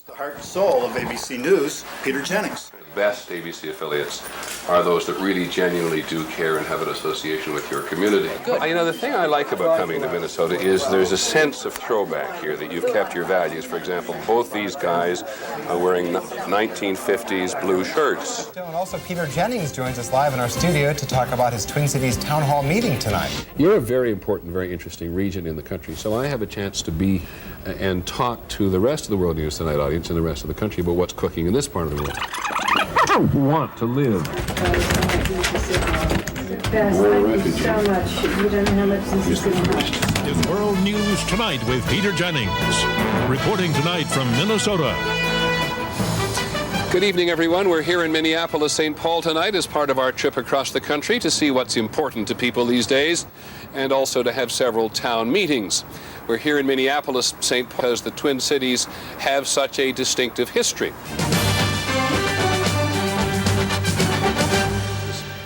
The heart and soul of ABC News, Peter Jennings. The best ABC affiliates are those that really genuinely do care and have an association with your community. Good. You know, the thing I like about coming to Minnesota is there's a sense of throwback here, that you've kept your values. For example, both these guys are wearing 1950s blue shirts. And also Peter Jennings joins us live in our studio to talk about his Twin Cities Town Hall meeting tonight. You're a very important, very interesting region in the country, so I have a chance to be and talk to the rest of the World News Tonight audience and the rest of the country about what's cooking in this part of the world. I want to live. Thank you so much. You don't know how much this is going to help. Is World News Tonight with Peter Jennings, reporting tonight from Minnesota. Good evening, everyone. We're here in Minneapolis, St. Paul tonight as part of our trip across the country to see what's important to people these days and also to have several town meetings. We're here in Minneapolis, St. Paul, because the Twin Cities have such a distinctive history.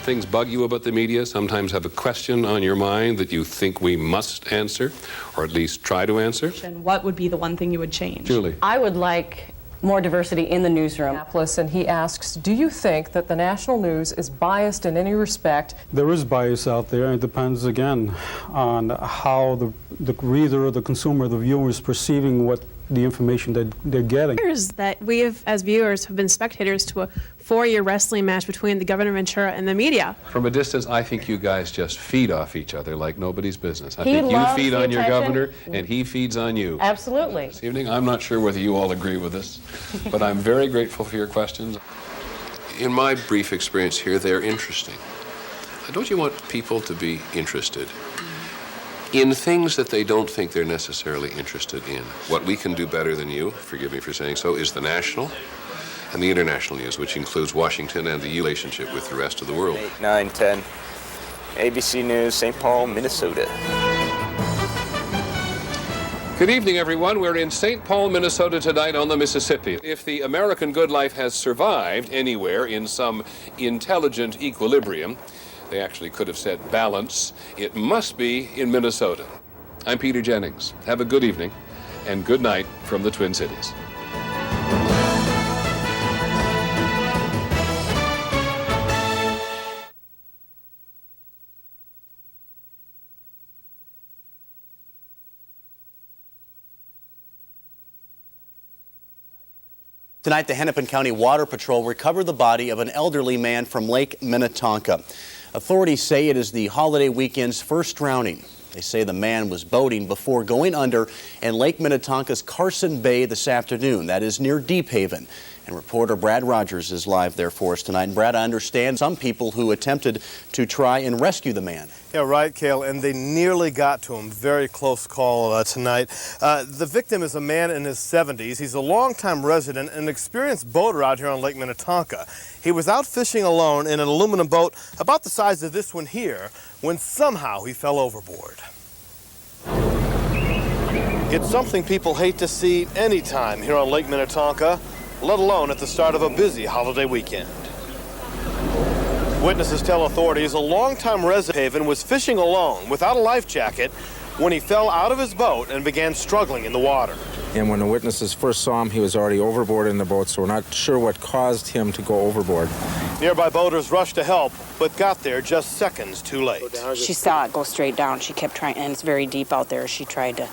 Things bug you about the media, sometimes have a question on your mind that you think we must answer, or at least try to answer. What would be the one thing you would change? Julie. I would like more diversity in the newsroom. And he asks, do you think that the national news is biased in any respect? There is bias out there, and it depends, again, on how the reader or the consumer, the viewer, is perceiving what the information that they're getting. That we have, as viewers, have been spectators to a 4-year wrestling match between the governor of Ventura and the media. From a distance, I think you guys just feed off each other like nobody's business. I think you feed on your governor, and he feeds on you. Absolutely. This evening, I'm not sure whether you all agree with this, but I'm very grateful for your questions. In my brief experience here, they're interesting. Don't you want people to be interested in things that they don't think they're necessarily interested in? What we can do better than you, forgive me for saying so, is the national and the international news, which includes Washington and the relationship with the rest of the world. 8, 9, 10. ABC News, St. Paul, Minnesota. Good evening, everyone. We're in St. Paul, Minnesota tonight on the Mississippi. If the American good life has survived anywhere in some intelligent equilibrium, they actually could have said balance, it must be in Minnesota. I'm Peter Jennings. Have a good evening and good night from the Twin Cities. Tonight, the Hennepin County Water Patrol recovered the body of an elderly man from Lake Minnetonka. Authorities say it is the holiday weekend's first drowning. They say the man was boating before going under in Lake Minnetonka's Carson Bay this afternoon. That is near Deep Haven. And reporter Brad Rogers is live there for us tonight. And Brad, I understand some people who attempted to try and rescue the man. Yeah, right, Cale, and they nearly got to him. Very close call tonight. The victim is a man in his 70s. He's a longtime resident and experienced boater out here on Lake Minnetonka. He was out fishing alone in an aluminum boat about the size of this one here when somehow he fell overboard. It's something people hate to see anytime here on Lake Minnetonka, let alone at the start of a busy holiday weekend. Witnesses tell authorities a longtime resident of Haven was fishing alone without a life jacket when he fell out of his boat and began struggling in the water. And when the witnesses first saw him, he was already overboard in the boat, so we're not sure what caused him to go overboard. Nearby boaters rushed to help, but got there just seconds too late. She saw it go straight down. She kept trying, and it's very deep out there. She tried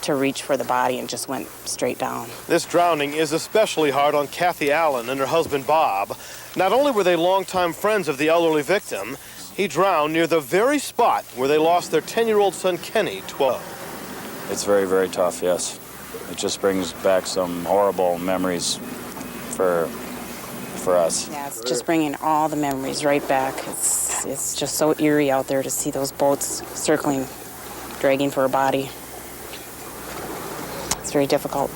to reach for the body and just went straight down. This drowning is especially hard on Kathy Allen and her husband Bob. Not only were they longtime friends of the elderly victim, he drowned near the very spot where they lost their 10-year-old son Kenny, 12. It's very, very tough, yes. It just brings back some horrible memories for us. Yeah, it's just bringing all the memories right back. It's just so eerie out there to see those boats circling, dragging for a body. It's very difficult.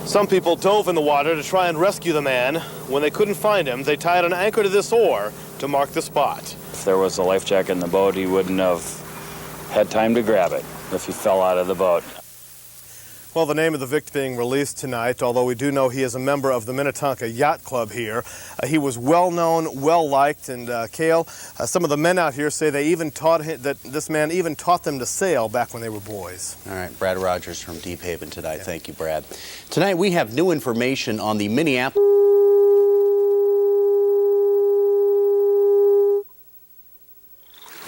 Some people dove in the water to try and rescue the man. When they couldn't find him, they tied an anchor to this oar to mark the spot. If there was a life jacket in the boat, he wouldn't have had time to grab it if he fell out of the boat. Well, the name of the victim being released tonight, although we do know he is a member of the Minnetonka Yacht Club here. He was well-known, well-liked, and Cale, some of the men out here say they even taught him, that this man even taught them to sail back when they were boys. All right, Brad Rogers from Deep Haven tonight. Yeah. Thank you, Brad. Tonight we have new information on the Minneapolis.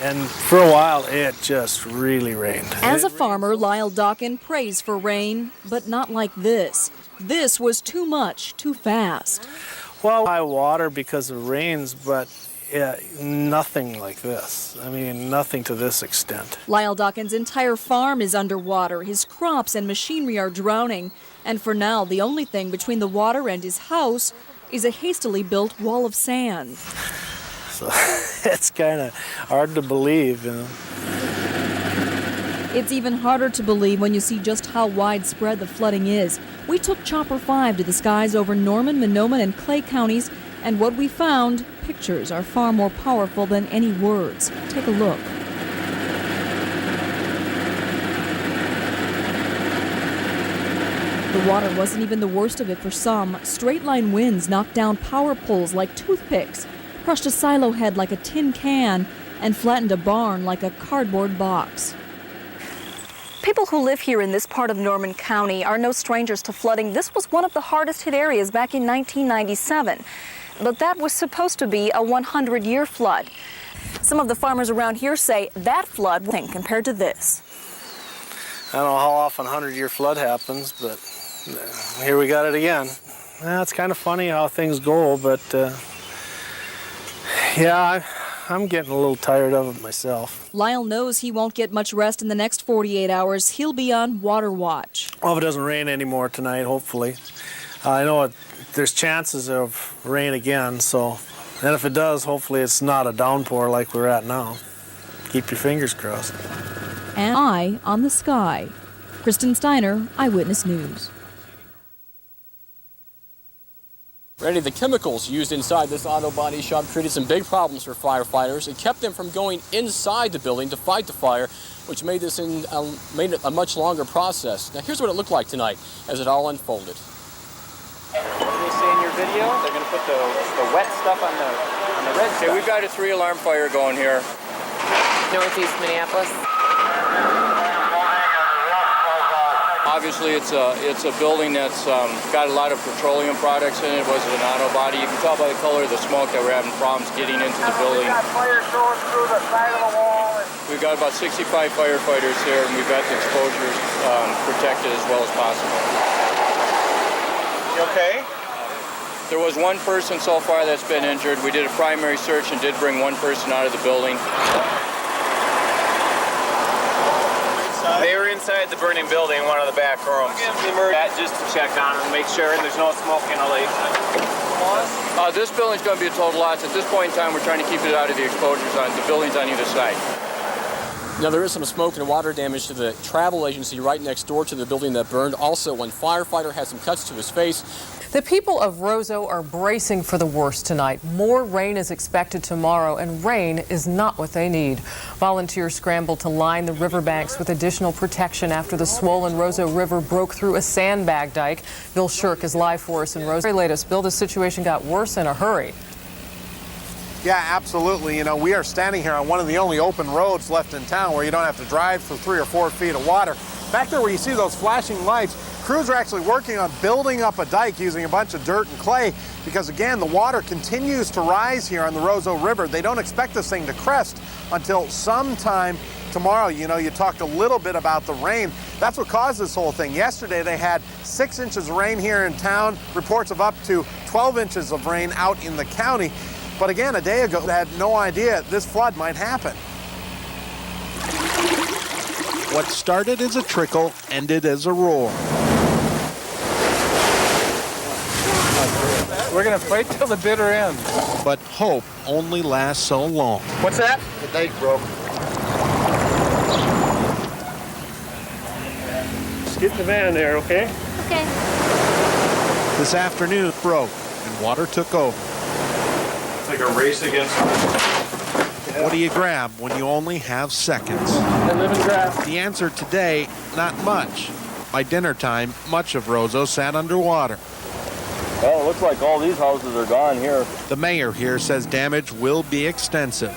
And for a while, it just really rained. As a farmer, Lyle Dawkin prays for rain, but not like this. This was too much, too fast. Well, high water because of rains, but nothing like this. I mean, nothing to this extent. Lyle Dawkin's entire farm is underwater. His crops and machinery are drowning. And for now, the only thing between the water and his house is a hastily built wall of sand. So it's kind of hard to believe, you know. It's even harder to believe when you see just how widespread the flooding is. We took Chopper 5 to the skies over Norman, Monoman, and Clay counties, and what we found, pictures are far more powerful than any words. Take a look. The water wasn't even the worst of it for some. Straight-line winds knocked down power poles like toothpicks, crushed a silo head like a tin can, and flattened a barn like a cardboard box. People who live here in this part of Norman County are no strangers to flooding. This was one of the hardest hit areas back in 1997. But that was supposed to be a 100-year flood. Some of the farmers around here say that flood was compared to this. I don't know how often a 100-year flood happens, but here we got it again. It's kind of funny how things go, but yeah, I'm getting a little tired of it myself. Lyle knows he won't get much rest in the next 48 hours. He'll be on water watch. Well, if it doesn't rain anymore tonight, hopefully. I know there's chances of rain again, so, and if it does, hopefully it's not a downpour like we're at now. Keep your fingers crossed. And eye on the sky. Kristen Steiner, Eyewitness News. Randy, the chemicals used inside this auto body shop created some big problems for firefighters. It kept them from going inside the building to fight the fire, which made this made it a much longer process. Now, here's what it looked like tonight as it all unfolded. What do they say in your video? They're going to put the wet stuff on the red stuff. Okay, we've got a 3-alarm fire going here. Northeast Minneapolis. Obviously, it's a building that's got a lot of petroleum products in it. Was it an auto body? You can tell by the color of the smoke that we're having problems getting into the building. We've got fire showing through the side of the wall. We've got about 65 firefighters here, and we've got the exposures protected as well as possible. You okay? There was one person so far that's been injured. We did a primary search and did bring one person out of the building. They were inside the burning building in one of the back rooms. Just to check on them, make sure there's no smoke inhalation. This building's going to be a total loss. At this point in time, we're trying to keep it out of the exposures on the buildings on either side. Now, there is some smoke and water damage to the travel agency right next door to the building that burned. Also, one firefighter had some cuts to his face. The people of Roseau are bracing for the worst tonight. More rain is expected tomorrow, and rain is not what they need. Volunteers scrambled to line the riverbanks with additional protection after the swollen Roseau River broke through a sandbag dike. Bill Shirk is live for us in Roseau. Very latest, Bill, the situation got worse in a hurry. Yeah, absolutely. You know, we are standing here on one of the only open roads left in town where you don't have to drive through 3 or 4 feet of water. Back there where you see those flashing lights, crews are actually working on building up a dike using a bunch of dirt and clay because, again, the water continues to rise here on the Roseau River. They don't expect this thing to crest until sometime tomorrow. You know, you talked a little bit about the rain. That's what caused this whole thing. Yesterday, they had 6 inches of rain here in town, reports of up to 12 inches of rain out in the county. But again, a day ago, they had no idea this flood might happen. What started as a trickle ended as a roar. We're going to fight till the bitter end. But hope only lasts so long. What's that? The dike broke. Just get in the van there, okay? Okay. This afternoon broke and water took over. It's like a race against. What do you grab when you only have seconds? I live and grab. The answer today, not much. By dinner time, much of Roseau sat underwater. Well, it looks like all these houses are gone here. The mayor here says damage will be extensive,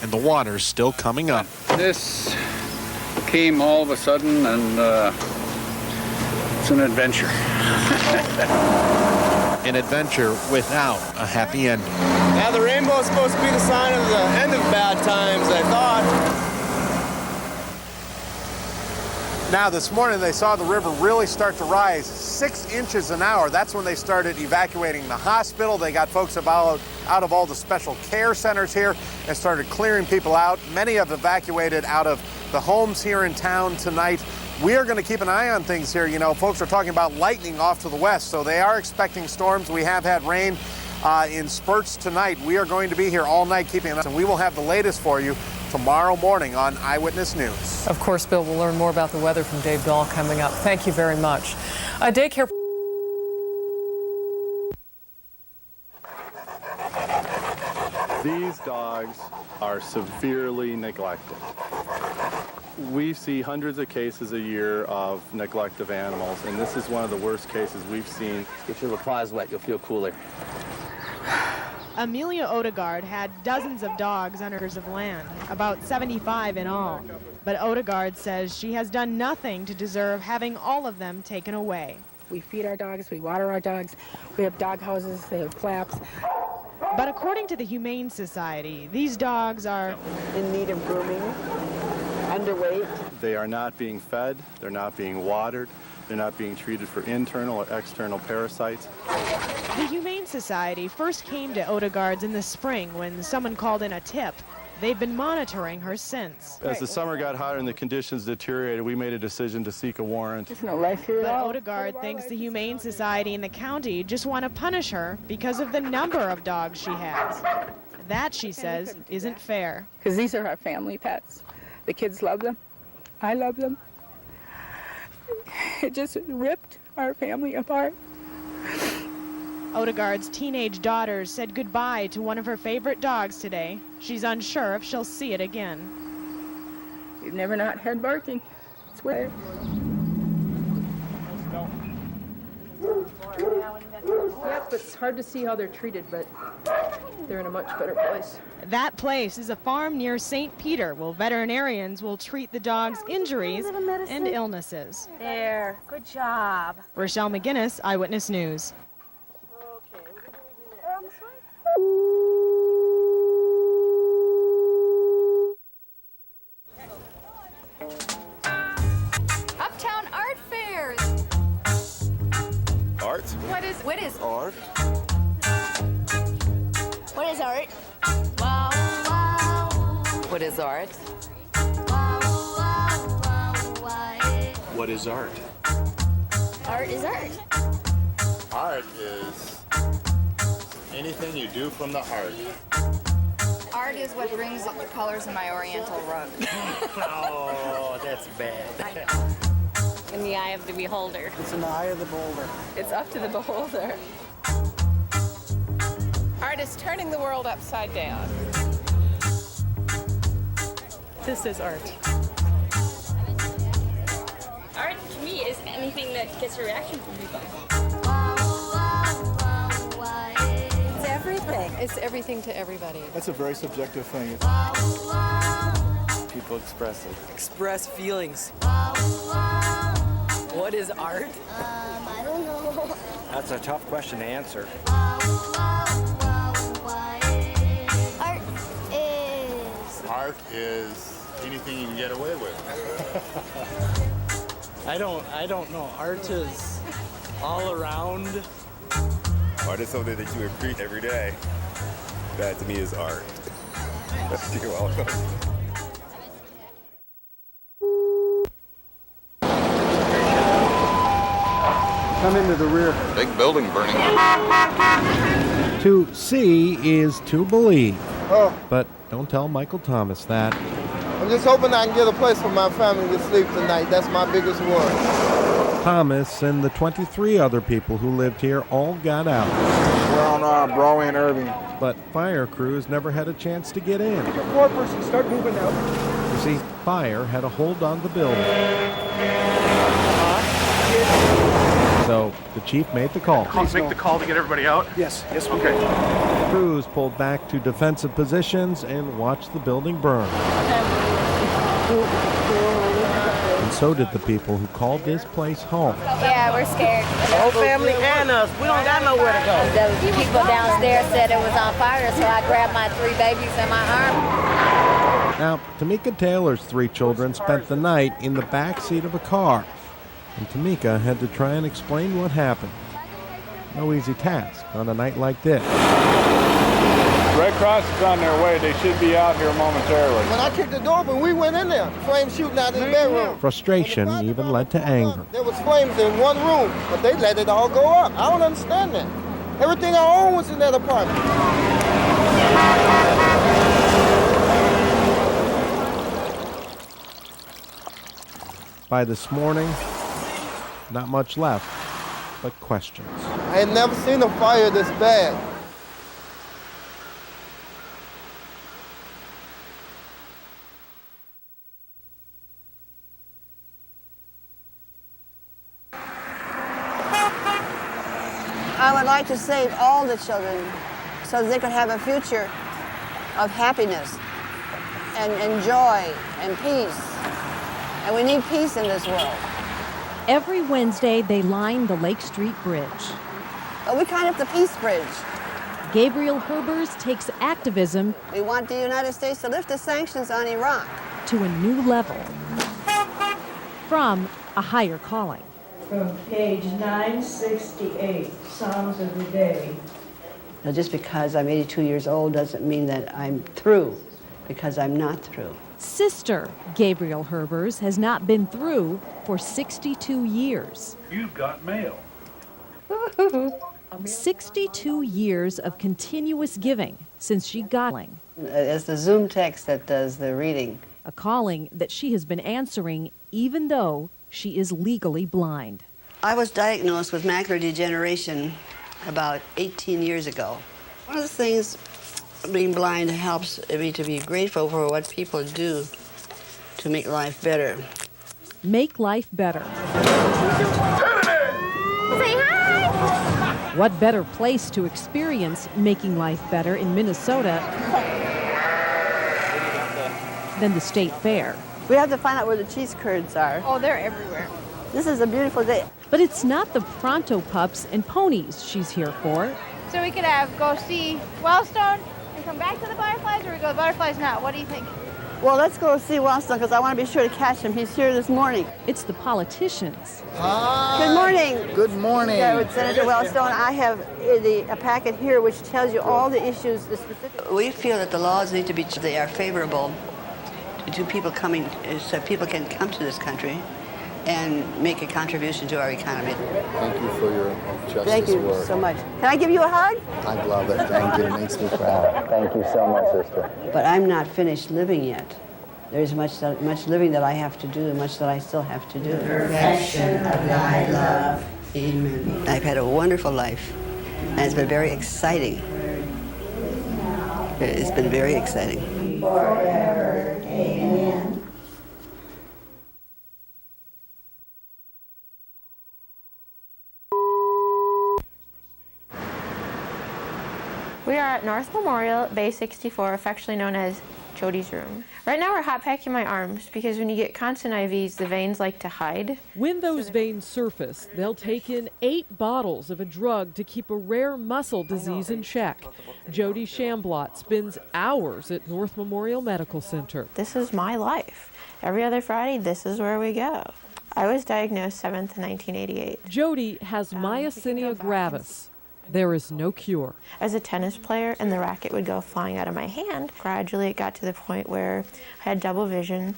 and the water's still coming up. This came all of a sudden, and it's an adventure. An adventure without a happy ending. Now the rainbow is supposed to be the sign of the end of bad times, I thought. Now this morning they saw the river really start to rise 6 inches an hour. That's when they started evacuating the hospital. They got folks out of all the special care centers here and started clearing people out. Many have evacuated out of the homes here in town tonight. We are going to keep an eye on things here. You know, folks are talking about lightning off to the west, so they are expecting storms. We have had rain in spurts tonight. We are going to be here all night keeping an eye, and we will have the latest for you tomorrow morning on Eyewitness News. Of course, Bill, we'll learn more about the weather from Dave Dahl coming up. Thank you very much. Daycare. These dogs are severely neglected. We see hundreds of cases a year of neglect of animals, and this is one of the worst cases we've seen. Get your paws wet, you'll feel cooler. Amelia Odegaard had dozens of dogs on acres of land, about 75 in all. But Odegaard says she has done nothing to deserve having all of them taken away. We feed our dogs, we water our dogs, we have dog houses, they have flaps. But according to the Humane Society, these dogs are in need of grooming, underweight. They are not being fed, they're not being watered, they're not being treated for internal or external parasites. The Humane Society first came to Odegaard's in the spring when someone called in a tip. They've been monitoring her since. As the summer got hotter and the conditions deteriorated, we made a decision to seek a warrant. There's no life here at But all. Odegaard thinks the Humane Society and the county just want to punish her because of the number of dogs she has. That, she says, isn't fair. Because these are our family pets. The kids love them. I love them. It just ripped our family apart. Odegaard's teenage daughters said goodbye to one of her favorite dogs today. She's unsure if she'll see it again. You've never not had barking. It's weird. Yep, it's hard to see how they're treated, but they're in a much better place. That place is a farm near St. Peter, where veterinarians will treat the dog's injuries and illnesses. There, good job. Rochelle McGinnis, Eyewitness News. Uptown art fairs. Art? What is Art? What is art? Wow, wow. What is art? Wow, wow, wow, wow. What is art? Art is art. Art is anything you do from the heart. Art is what brings out the colors in my oriental rug. Oh, that's bad. In the eye of the beholder. It's in the eye of the beholder. It's up to the beholder. Art is turning the world upside down. This is art. Art, to me, is anything that gets a reaction from people. It's everything. It's everything to everybody. That's a very subjective thing. People Express feelings. What is art? I don't know. That's a tough question to answer. Art Art is... is anything you can get away with. I don't know. Art is all around. Art is something that you appreciate every day. That to me is art. You're welcome. Come into the rear. Big building burning. To see is to believe. Oh, But don't tell Michael Thomas that. I'm just hoping I can get a place for my family to sleep tonight. That's my biggest worry. Thomas and the 23 other people who lived here all got out. We're on Broadway and Irving. But fire crews never had a chance to get in. The four person start moving out. You see, fire had a hold on the building. So the chief made the call. Please make the call to get everybody out? Yes, yes, okay. Crews pulled back to defensive positions and watched the building burn. And so did the people who called this place home. Yeah, we're scared. The whole family and us. We don't got nowhere to go. The people downstairs said it was on fire, so I grabbed my 3 babies in my arm. Now, Mtka Taylor's 3 children spent the night in the back seat of a car, and Mtka had to try and explain what happened. No easy task on a night like this. Red Cross is on their way. They should be out here momentarily. When I kicked the door open, we went in there. Flames shooting out in the bedroom. Frustration even led to anger. There was flames in one room, but they let it all go up. I don't understand that. Everything I own was in that apartment. By this morning, not much left but questions. I had never seen a fire this bad. I would like to save all the children so that they could have a future of happiness and joy and peace. And we need peace in this world. Every Wednesday, they line the Lake Street Bridge. But we call it the Peace Bridge. Gabriel Herbers takes activism. We want the United States to lift the sanctions on Iraq to a new level from a higher calling. From page 968, Psalms of the Day. Now, just because I'm 82 years old doesn't mean that I'm through, because I'm not through. Sister Gabriel Herbers has not been through for 62 years. You've got mail. 62 years of continuous giving since she got it. It's the Zoom text that does the reading. A calling that she has been answering even though she is legally blind. I was diagnosed with macular degeneration about 18 years ago. One of the things being blind helps me to be grateful for what people do to make life better. Make life better. Say hi! What better place to experience making life better in Minnesota than the state fair? We have to find out where the cheese curds are. Oh, they're everywhere. This is a beautiful day. But it's not the pronto pups and ponies she's here for. So we could go see Wellstone and come back to the butterflies, or we go to the butterflies now? What do you think? Well, let's go see Wellstone because I want to be sure to catch him. He's here this morning. It's the politicians. Hi. Good morning. Good morning. With Senator Wellstone, I have a packet here which tells you all the issues. We feel that the laws need to be, they are favorable to people coming, so people can come to this country and make a contribution to our economy. Thank you for your justice work. Thank you so much. Can I give you a hug? I love it. Thank you. It makes me proud. Thank you so much, sister. But I'm not finished living yet. There's much living that I have to do and much that I still have to do. The perfection of thy love. Amen. I've had a wonderful life, and it's been very exciting. It's been very exciting. Forever. Amen. We are at North Memorial, Bay 64, affectionately known as Jodi's room. Right now we're hot packing my arms because when you get constant IVs, the veins like to hide. When those veins surface, they'll take in 8 bottles of a drug to keep a rare muscle disease in check. Jodi Shamblott spends hours at North Memorial Medical Center. This is my life. Every other Friday, this is where we go. I was diagnosed 7th in 1988. Jodi has myasthenia gravis. There is no cure. As a tennis player and the racket would go flying out of my hand, gradually it got to the point where I had double vision,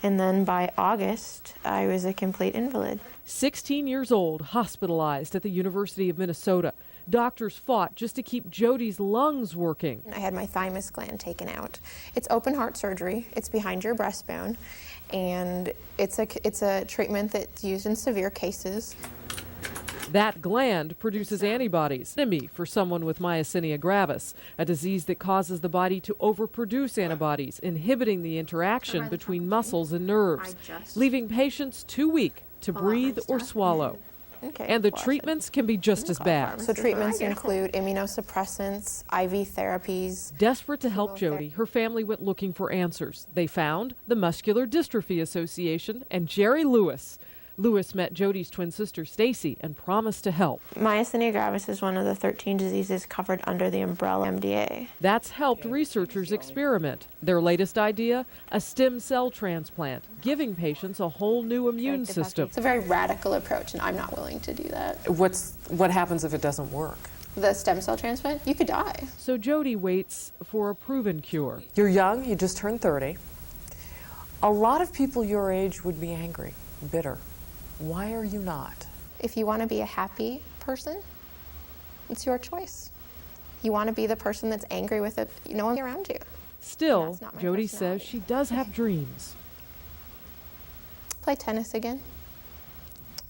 and then by August I was a complete invalid. 16 years old, hospitalized at the University of Minnesota. Doctors fought just to keep Jodi's lungs working. I had my thymus gland taken out. It's open heart surgery. It's behind your breastbone, and it's a treatment that's used in severe cases. That gland produces antibodies, enemy for someone with myasthenia gravis, a disease that causes the body to overproduce antibodies, inhibiting the interaction between muscles and nerves, leaving patients too weak to breathe or swallow. Okay. And the treatments can be just as bad. So treatments include immunosuppressants, IV therapies. Desperate to help Jodi, her family went looking for answers. They found the Muscular Dystrophy Association and Jerry Lewis. Lewis met Jodi's twin sister Stacy and promised to help. Myasthenia gravis is one of the 13 diseases covered under the umbrella MDA. That's helped researchers experiment. Their latest idea, a stem cell transplant, giving patients a whole new immune system. It's a very radical approach, and I'm not willing to do that. What happens if it doesn't work? The stem cell transplant, you could die. So Jodi waits for a proven cure. You're young, you just turned 30. A lot of people your age would be angry, bitter. Why are you not? If you want to be a happy person, it's your choice. You want to be the person that's angry with it, no one around you. Still, Jodi says she does have dreams. Play tennis again.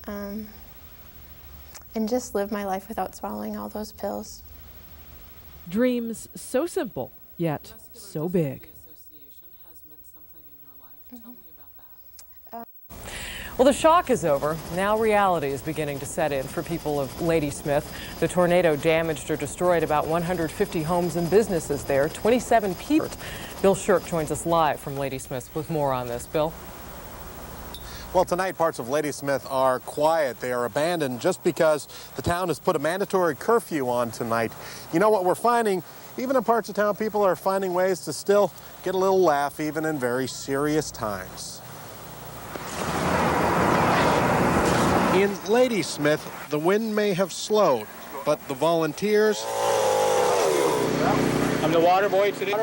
And just live my life without swallowing all those pills. Dreams so simple, yet so big. Well, the shock is over. Now reality is beginning to set in for people of LadySmith. The tornado damaged or destroyed about 150 homes and businesses there, 27 people. Bill Shirk joins us live from LadySmith with more on this. Bill? Well, tonight parts of LadySmith are quiet. They are abandoned just because the town has put a mandatory curfew on tonight. You know what we're finding? Even in parts of town, people are finding ways to still get a little laugh even in very serious times. In LadySmith, the wind may have slowed, but the volunteers... I'm the water boy today.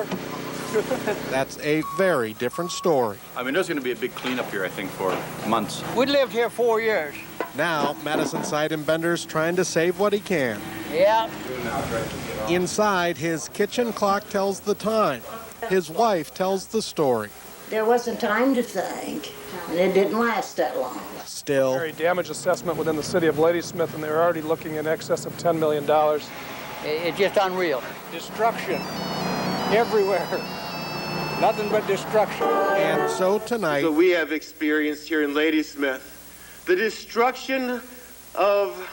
That's a very different story. I mean, there's going to be a big cleanup here, I think, for months. We lived here 4 years. Now, Madison Seidenbender's trying to save what he can. Yeah. Inside, his kitchen clock tells the time. His wife tells the story. There wasn't time to think, and it didn't last that long. Still, Very damage assessment within the city of LadySmith, and they're already looking in excess of $10 million. It's just unreal. Destruction everywhere. Nothing but destruction. And so tonight, what we have experienced here in LadySmith, the destruction of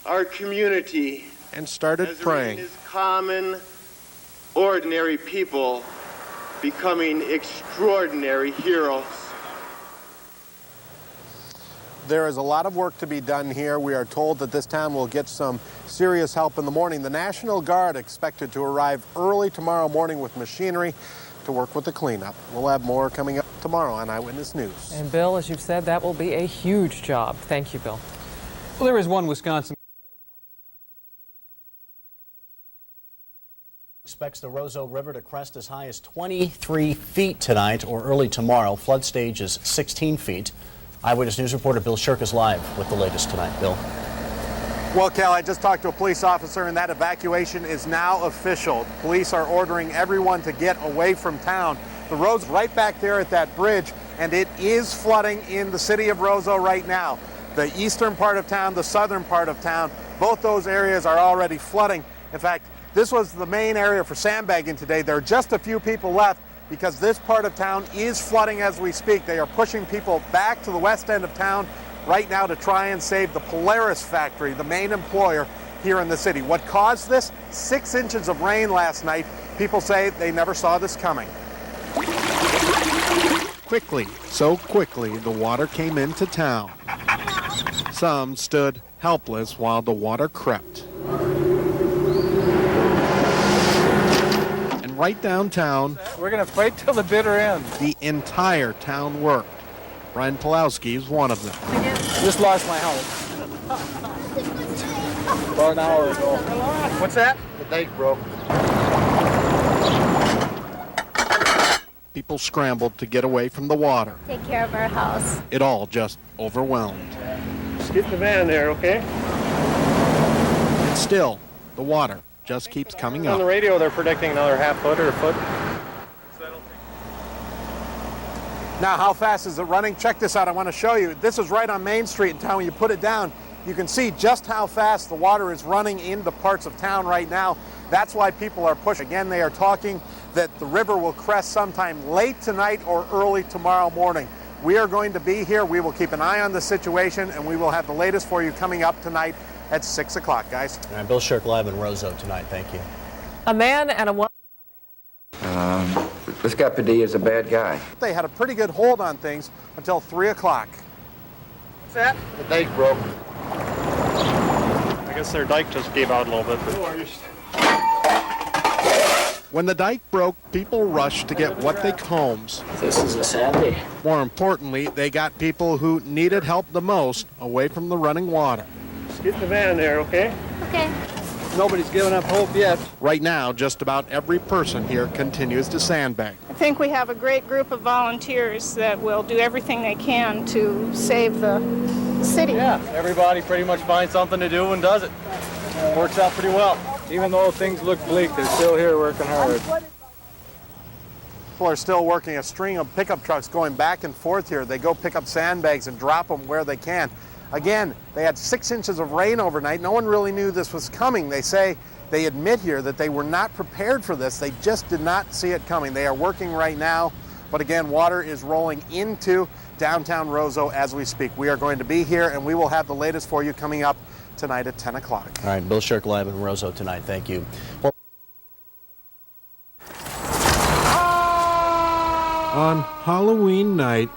our community, and started praying. As common, ordinary people becoming extraordinary heroes. There is a lot of work to be done here. We are told that this town will get some serious help in the morning. The National Guard expected to arrive early tomorrow morning with machinery to work with the cleanup. We'll have more coming up tomorrow on Eyewitness News. And Bill, as you've said, that will be a huge job. Thank you, Bill. Well, there is one Wisconsin. Expects the Roseau River to crest as high as 23 feet tonight or early tomorrow. Flood stage is 16 feet. Eyewitness News reporter Bill Shirk is live with the latest tonight. Bill. Well, Cal, I just talked to a police officer, and that evacuation is now official. Police are ordering everyone to get away from town. The road's right back there at that bridge, and it is flooding in the city of Roseau right now. The eastern part of town, the southern part of town, both those areas are already flooding. In fact, this was the main area for sandbagging today. There are just a few people left because this part of town is flooding as we speak. They are pushing people back to the west end of town right now to try and save the Polaris factory, the main employer here in the city. What caused this? 6 inches of rain last night. People say they never saw this coming. Quickly, so quickly, the water came into town. Some stood helpless while the water crept. And right downtown, We're going to fight till the bitter end. the entire town worked. Brian Pulowski is one of them. Just lost my house. About an hour ago. What's that? The dike broke. People scrambled to get away from the water. Take care of our house. It all just overwhelmed. Just get in the van there, okay? And still, the water just keeps coming On the up. radio, they're predicting another half foot or a foot. Now, how fast is it running? Check this out. I want to show you. This is right on Main Street in town. When you put it down, you can see just how fast the water is running into parts of town right now. That's why people are pushing. Again, they are talking that the river will crest sometime late tonight or early tomorrow morning. We are going to be here. We will keep an eye on the situation, and we will have the latest for you coming up tonight at 6 o'clock, guys. All right, Bill Shirk live in Roseau tonight. Thank you. A man and a woman. This guy Padilla is a bad guy. They had a pretty good hold on things until 3 o'clock. What's that? The dike broke. I guess their dike just gave out a little bit. When the dike broke, people rushed to get what they could. Homes. This is a Sandy. More importantly, they got people who needed help the most away from the running water. Just get in the van there, okay? Okay. Nobody's given up hope yet. Right now, just about every person here continues to sandbag. I think we have a great group of volunteers that will do everything they can to save the city. Yeah, everybody pretty much finds something to do and does it. Works out pretty well. Even though things look bleak, they're still here working hard. People are still working a string of pickup trucks going back and forth here. They go pick up sandbags and drop them where they can. Again, they had 6 inches of rain overnight. No one really knew this was coming. They admit here that they were not prepared for this. They just did not see it coming. They are working right now, but again, water is rolling into downtown Roseau as we speak. We are going to be here, and we will have the latest for you coming up tonight at 10 o'clock. All right, Bill Shirk live in Roseau tonight. Thank you. Well, on Halloween night,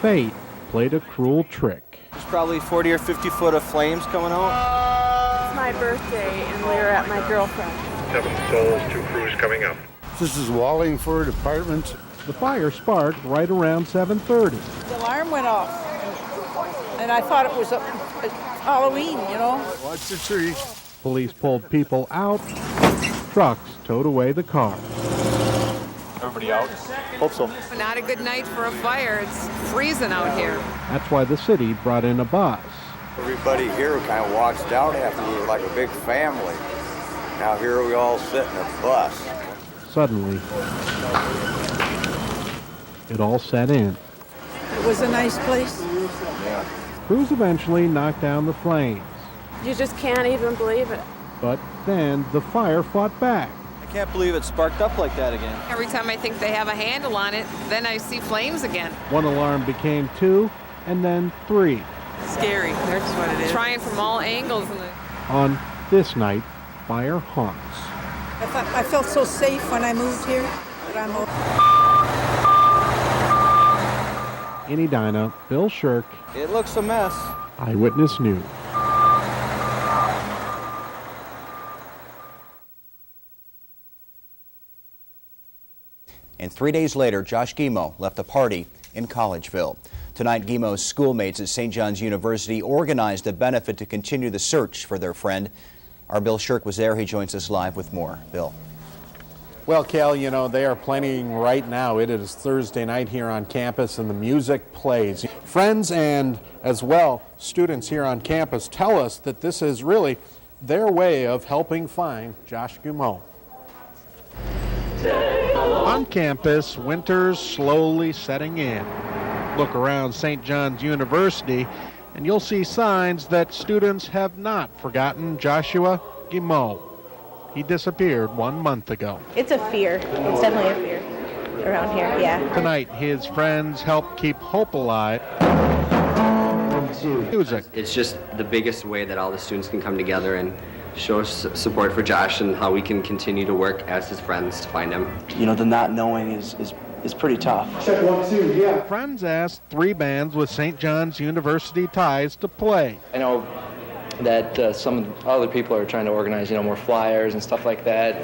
fate played a cruel trick. There's probably 40 or 50 foot of flames coming out. It's my birthday, and we're at my girlfriend. 7 souls, 2 crews coming up. This is Wallingford Apartments. The fire sparked right around 7:30. The alarm went off, and I thought it was Halloween, you know. Watch the tree. Police pulled people out. Trucks towed away the car. Everybody out? Hope so. Not a good night for a fire. It's freezing out here. That's why the city brought in a bus. Everybody here kind of watched out after me like a big family. Now here we all sit in a bus. Suddenly, it all set in. It was a nice place. Yeah. Crews eventually knocked down the flames. You just can't even believe it. But then the fire fought back. I can't believe it sparked up like that again. Every time I think they have a handle on it, then I see flames again. One alarm became 2, and then 3. Scary. That's what it is. Trying from all angles. On this night, fire haunts. I felt so safe when I moved here, but I'm okay. In Edina, Bill Shirk. It looks a mess. Eyewitness News. And 3 days later, Josh Guimau left a party in Collegeville. Tonight, Guimau's schoolmates at St. John's University organized a benefit to continue the search for their friend. Our Bill Shirk was there. He joins us live with more. Bill. Well, Cal, you know, they are planning right now. It is Thursday night here on campus, and the music plays. Friends and, as well, students here on campus tell us that this is really their way of helping find Josh Guimau. On campus, winter's slowly setting in. Look around St. John's University, and you'll see signs that students have not forgotten Joshua Guimau. He disappeared 1 month ago. It's a fear. It's definitely a fear around here, yeah. Tonight, his friends help keep hope alive. Music. It's just the biggest way that all the students can come together and show support for Josh and how we can continue to work as his friends to find him. You know, the not knowing is pretty tough. Check 1, 2, yeah. Friends asked 3 bands with St. John's University ties to play. I know that some other people are trying to organize, you know, more flyers and stuff like that,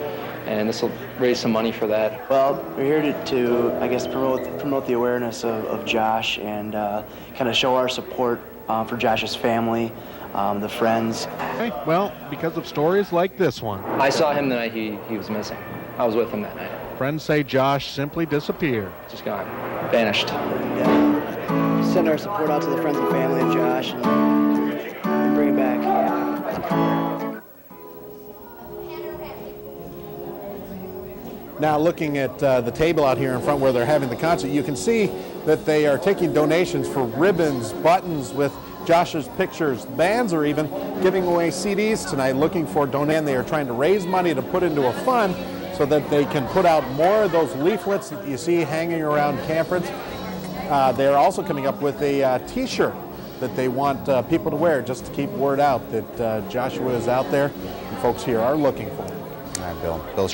and this will raise some money for that. Well, we're here to I guess, promote the awareness of Josh and kind of show our support for Josh's family, the friends. Hey, well, because of stories like this one. I saw him the night he was missing. I was with him that night. Friends say Josh simply disappeared. Just gone. Vanished. Yeah. Send our support out to the friends and family of Josh and bring him back. Now, looking at the table out here in front where they're having the concert, you can see that they are taking donations for ribbons, buttons with Josh's pictures. Bands are even giving away CDs tonight, looking for donations. They are trying to raise money to put into a fund so that they can put out more of those leaflets that you see hanging around campus. They're also coming up with a T-shirt that they want people to wear just to keep word out that Joshua is out there and folks here are looking for him. All right, Bill.